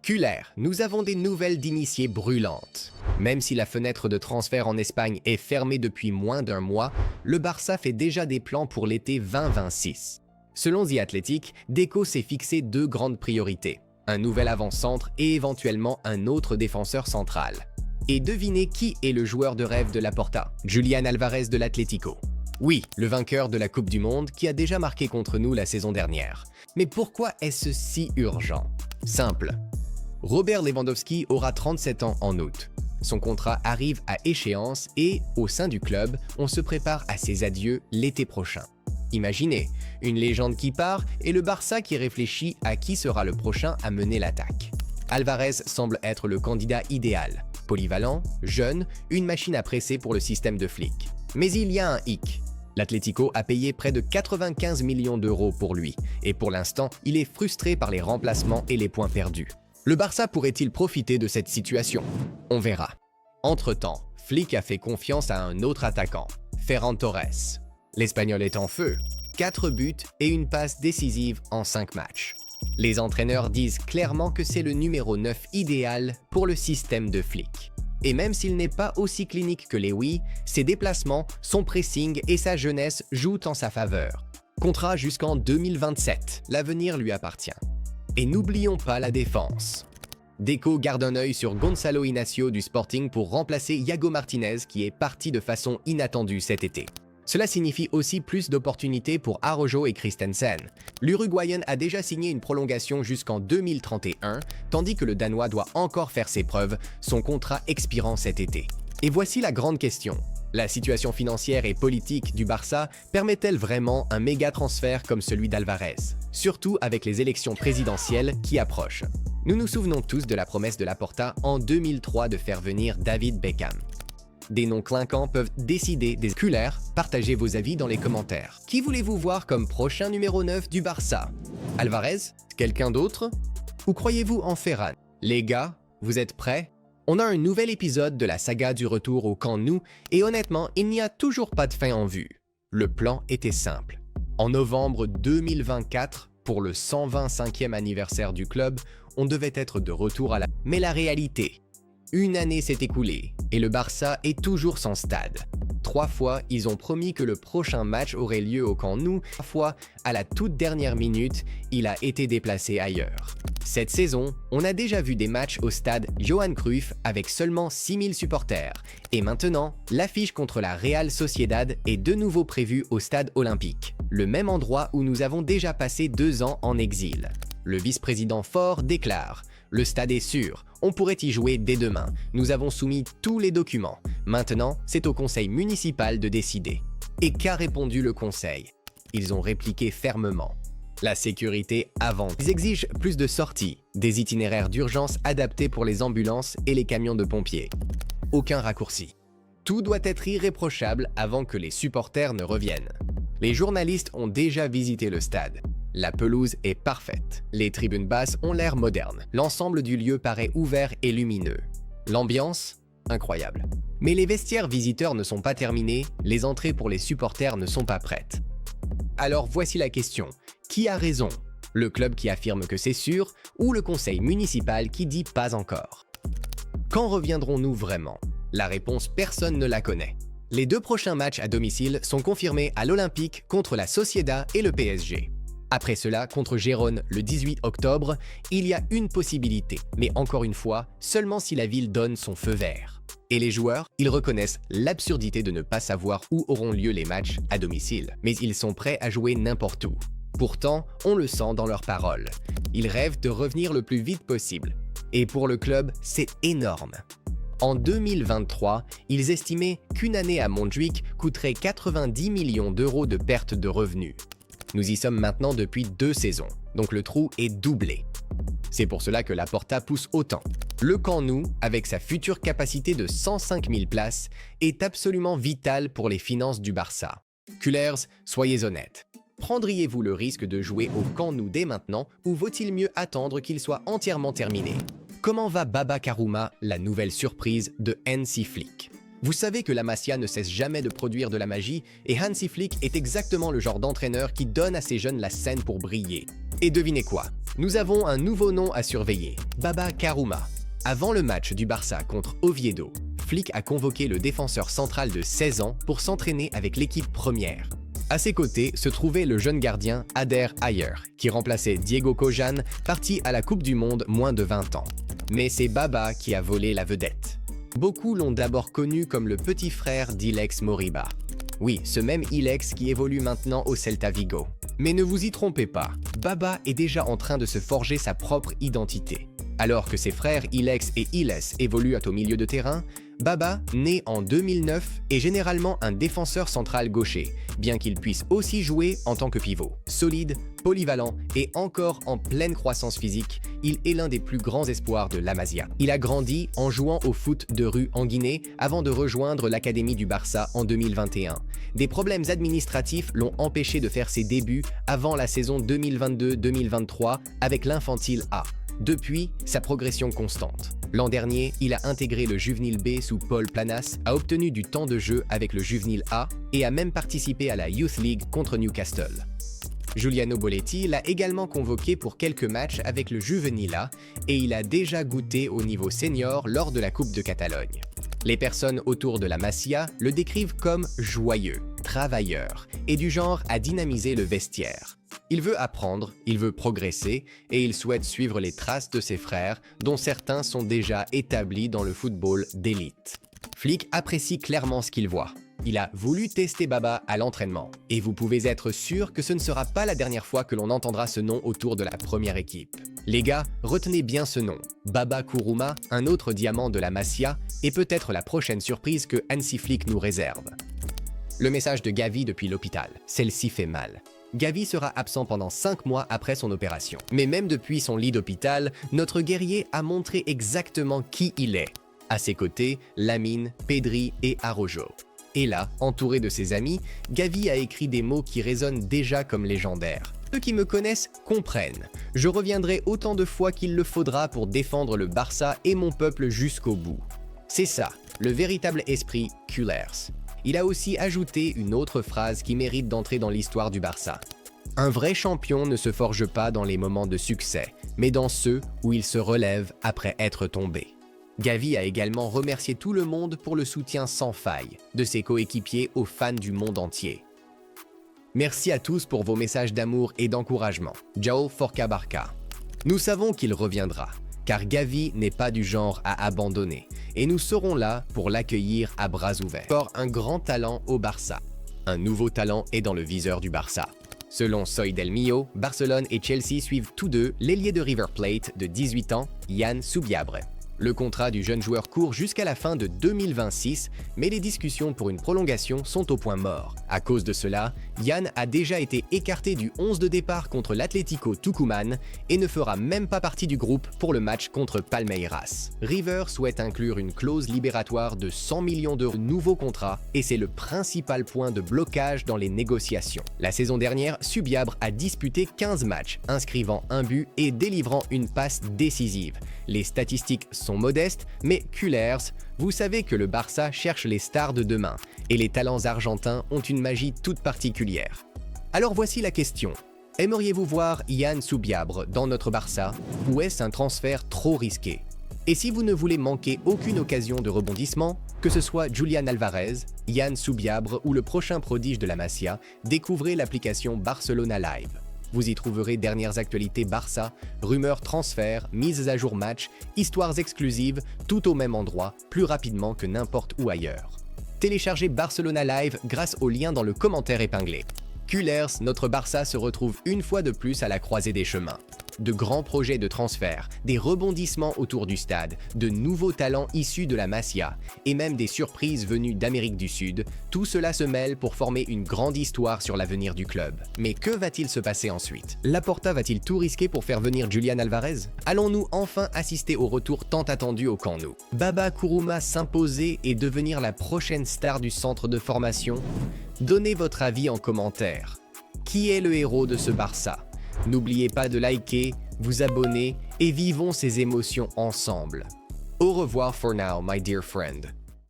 Kühler, nous avons des nouvelles d'initiés brûlantes. Même si la fenêtre de transfert en Espagne est fermée depuis moins d'un mois, le Barça fait déjà des plans pour l'été 2026. Selon The Athletic, Deco s'est fixé deux grandes priorités, un nouvel avant-centre et éventuellement un autre défenseur central. Et devinez qui est le joueur de rêve de Laporta? Julián Álvarez de l'Atlético. Oui, le vainqueur de la Coupe du Monde qui a déjà marqué contre nous la saison dernière. Mais pourquoi est-ce si urgent? Simple. Robert Lewandowski aura 37 ans en août. Son contrat arrive à échéance et, au sein du club, on se prépare à ses adieux l'été prochain. Imaginez, une légende qui part et le Barça qui réfléchit à qui sera le prochain à mener l'attaque. Álvarez semble être le candidat idéal. Polyvalent, jeune, une machine à presser pour le système de Flick. Mais il y a un hic. L'Atlético a payé près de 95 millions d'euros pour lui, et pour l'instant, il est frustré par les remplacements et les points perdus. Le Barça pourrait-il profiter de cette situation? On verra. Entre-temps, Flick a fait confiance à un autre attaquant, Ferran Torres. L'Espagnol est en feu, 4 buts et une passe décisive en 5 matchs. Les entraîneurs disent clairement que c'est le numéro 9 idéal pour le système de Flick. Et même s'il n'est pas aussi clinique que Lewy, ses déplacements, son pressing et sa jeunesse jouent en sa faveur. Contrat jusqu'en 2027, l'avenir lui appartient. Et n'oublions pas la défense. Deco garde un œil sur Gonçalo Inacio du Sporting pour remplacer Iago Martinez qui est parti de façon inattendue cet été. Cela signifie aussi plus d'opportunités pour Araujo et Christensen. L'Uruguayen a déjà signé une prolongation jusqu'en 2031, tandis que le Danois doit encore faire ses preuves, son contrat expirant cet été. Et voici la grande question. La situation financière et politique du Barça permet-elle vraiment un méga transfert comme celui d'Álvarez, surtout avec les élections présidentielles qui approchent? Nous nous souvenons tous de la promesse de Laporta en 2003 de faire venir David Beckham. Des noms clinquants peuvent décider des Kühler. Partagez vos avis dans les commentaires. Qui voulez-vous voir comme prochain numéro 9 du Barça? Álvarez? Quelqu'un d'autre? Ou croyez-vous en Ferran? Les gars, vous êtes prêts? On a un nouvel épisode de la saga du retour au Camp Nou et honnêtement, il n'y a toujours pas de fin en vue. Le plan était simple. En novembre 2024, pour le 125e anniversaire du club, on devait être de retour à la... Mais la réalité, une année s'est écoulée et le Barça est toujours sans stade. 3 fois, ils ont promis que le prochain match aurait lieu au Camp Nou. 3 fois, à la toute dernière minute, il a été déplacé ailleurs. Cette saison, on a déjà vu des matchs au stade Johan Cruyff avec seulement 6000 supporters. Et maintenant, l'affiche contre la Real Sociedad est de nouveau prévue au stade olympique, le même endroit où nous avons déjà passé 2 ans en exil. Le vice-président Faure déclare « Le stade est sûr, on pourrait y jouer dès demain. Nous avons soumis tous les documents. Maintenant, c'est au conseil municipal de décider. » Et qu'a répondu le conseil? Ils ont répliqué fermement. La sécurité avant. Ils exigent plus de sorties, des itinéraires d'urgence adaptés pour les ambulances et les camions de pompiers. Aucun raccourci. Tout doit être irréprochable avant que les supporters ne reviennent. Les journalistes ont déjà visité le stade. La pelouse est parfaite. Les tribunes basses ont l'air modernes. L'ensemble du lieu paraît ouvert et lumineux. L'ambiance? Incroyable. Mais les vestiaires visiteurs ne sont pas terminés, les entrées pour les supporters ne sont pas prêtes. Alors voici la question. Qui a raison? Le club qui affirme que c'est sûr ou le conseil municipal qui dit pas encore? Quand reviendrons-nous vraiment? La réponse, personne ne la connaît. Les 2 prochains matchs à domicile sont confirmés à l'Olympique contre la Sociedad et le PSG. Après cela, contre Gérone le 18 octobre, il y a une possibilité, mais encore une fois, seulement si la ville donne son feu vert. Et les joueurs, ils reconnaissent l'absurdité de ne pas savoir où auront lieu les matchs à domicile, mais ils sont prêts à jouer n'importe où. Pourtant, on le sent dans leurs paroles. Ils rêvent de revenir le plus vite possible. Et pour le club, c'est énorme. En 2023, ils estimaient qu'une année à Montjuïc coûterait 90 millions d'euros de perte de revenus. Nous y sommes maintenant depuis 2 saisons, donc le trou est doublé. C'est pour cela que Laporta pousse autant. Le Camp Nou, avec sa future capacité de 105 000 places, est absolument vital pour les finances du Barça. Kühlers, soyez honnêtes. Prendriez-vous le risque de jouer au Camp Nou dès maintenant ou vaut-il mieux attendre qu'il soit entièrement terminé? Comment va Baba Karuma, la nouvelle surprise de Hansi Flick? Vous savez que la Masia ne cesse jamais de produire de la magie et Hansi Flick est exactement le genre d'entraîneur qui donne à ses jeunes la scène pour briller. Et devinez quoi? Nous avons un nouveau nom à surveiller, Baba Kourouma. Avant le match du Barça contre Oviedo, Flick a convoqué le défenseur central de 16 ans pour s'entraîner avec l'équipe première. À ses côtés se trouvait le jeune gardien Ader Ayer, qui remplaçait Diego Kojan, parti à la Coupe du Monde moins de 20 ans. Mais c'est Baba qui a volé la vedette. Beaucoup l'ont d'abord connu comme le petit frère d'Ilex Moriba. Oui, ce même Ilex qui évolue maintenant au Celta Vigo. Mais ne vous y trompez pas, Baba est déjà en train de se forger sa propre identité. Alors que ses frères Ilex et Iles évoluent au milieu de terrain, Baba, né en 2009, est généralement un défenseur central gaucher, bien qu'il puisse aussi jouer en tant que pivot. Solide, polyvalent et encore en pleine croissance physique, il est l'un des plus grands espoirs de la Masia. Il a grandi en jouant au foot de rue en Guinée avant de rejoindre l'académie du Barça en 2021. Des problèmes administratifs l'ont empêché de faire ses débuts avant la saison 2022-2023 avec l'Infantile A. Depuis, sa progression constante. L'an dernier, il a intégré le Juvenil B sous Paul Planas, a obtenu du temps de jeu avec le Juvenil A et a même participé à la Youth League contre Newcastle. Giuliano Bolletti l'a également convoqué pour quelques matchs avec le Juvenil A et il a déjà goûté au niveau senior lors de la Coupe de Catalogne. Les personnes autour de la Masia le décrivent comme joyeux, travailleur et du genre à dynamiser le vestiaire. Il veut apprendre, il veut progresser et il souhaite suivre les traces de ses frères, dont certains sont déjà établis dans le football d'élite. Flick apprécie clairement ce qu'il voit. Il a voulu tester Baba à l'entraînement. Et vous pouvez être sûr que ce ne sera pas la dernière fois que l'on entendra ce nom autour de la première équipe. Les gars, retenez bien ce nom. Baba Kourouma, un autre diamant de la Masia, est peut-être la prochaine surprise que Hansi Flick nous réserve. Le message de Gavi depuis l'hôpital. Celle-ci fait mal. Gavi sera absent pendant 5 mois après son opération. Mais même depuis son lit d'hôpital, notre guerrier a montré exactement qui il est. À ses côtés, Lamine, Pedri et Araujo. Et là, entouré de ses amis, Gavi a écrit des mots qui résonnent déjà comme légendaires. Ceux qui me connaissent comprennent. Je reviendrai autant de fois qu'il le faudra pour défendre le Barça et mon peuple jusqu'au bout. C'est ça, le véritable esprit Cullers. Il a aussi ajouté une autre phrase qui mérite d'entrer dans l'histoire du Barça. Un vrai champion ne se forge pas dans les moments de succès, mais dans ceux où il se relève après être tombé. Gavi a également remercié tout le monde pour le soutien sans faille, de ses coéquipiers aux fans du monde entier. Merci à tous pour vos messages d'amour et d'encouragement. Ciao Forca Barca. Nous savons qu'il reviendra, car Gavi n'est pas du genre à abandonner, et nous serons là pour l'accueillir à bras ouverts. Encore un grand talent au Barça. Un nouveau talent est dans le viseur du Barça. Selon Soy Del Mio, Barcelone et Chelsea suivent tous deux l'ailier de River Plate de 18 ans, Yann Subiabre. Le contrat du jeune joueur court jusqu'à la fin de 2026, mais les discussions pour une prolongation sont au point mort. À cause de cela, Yann a déjà été écarté du 11 de départ contre l'Atlético Tucumán et ne fera même pas partie du groupe pour le match contre Palmeiras. River souhaite inclure une clause libératoire de 100 millions d'euros de nouveaux contrats et c'est le principal point de blocage dans les négociations. La saison dernière, Subiabre a disputé 15 matchs, inscrivant un but et délivrant une passe décisive. Les statistiques sont modestes, mais Cullers, vous savez que le Barça cherche les stars de demain, et les talents argentins ont une magie toute particulière. Alors voici la question. Aimeriez-vous voir Yann Subiabre dans notre Barça, ou est-ce un transfert trop risqué? Et si vous ne voulez manquer aucune occasion de rebondissement, que ce soit Julián Alvarez, Yann Subiabre ou le prochain prodige de la Masia, découvrez l'application Barcelona Live. Vous y trouverez dernières actualités Barça, rumeurs transferts, mises à jour match, histoires exclusives, tout au même endroit, plus rapidement que n'importe où ailleurs. Téléchargez Barcelona Live grâce au lien dans le commentaire épinglé. Cullers, notre Barça se retrouve une fois de plus à la croisée des chemins. De grands projets de transfert, des rebondissements autour du stade, de nouveaux talents issus de la Masia et même des surprises venues d'Amérique du Sud, tout cela se mêle pour former une grande histoire sur l'avenir du club. Mais que va-t-il se passer ensuite? Laporta va-t-il tout risquer pour faire venir Julián Alvarez? Allons-nous enfin assister au retour tant attendu au Camp Nou? Baba Kourouma s'imposer et devenir la prochaine star du centre de formation? Donnez votre avis en commentaire. Qui est le héros de ce Barça? N'oubliez pas de liker, vous abonner et vivons ces émotions ensemble. Au revoir for now, my dear friend.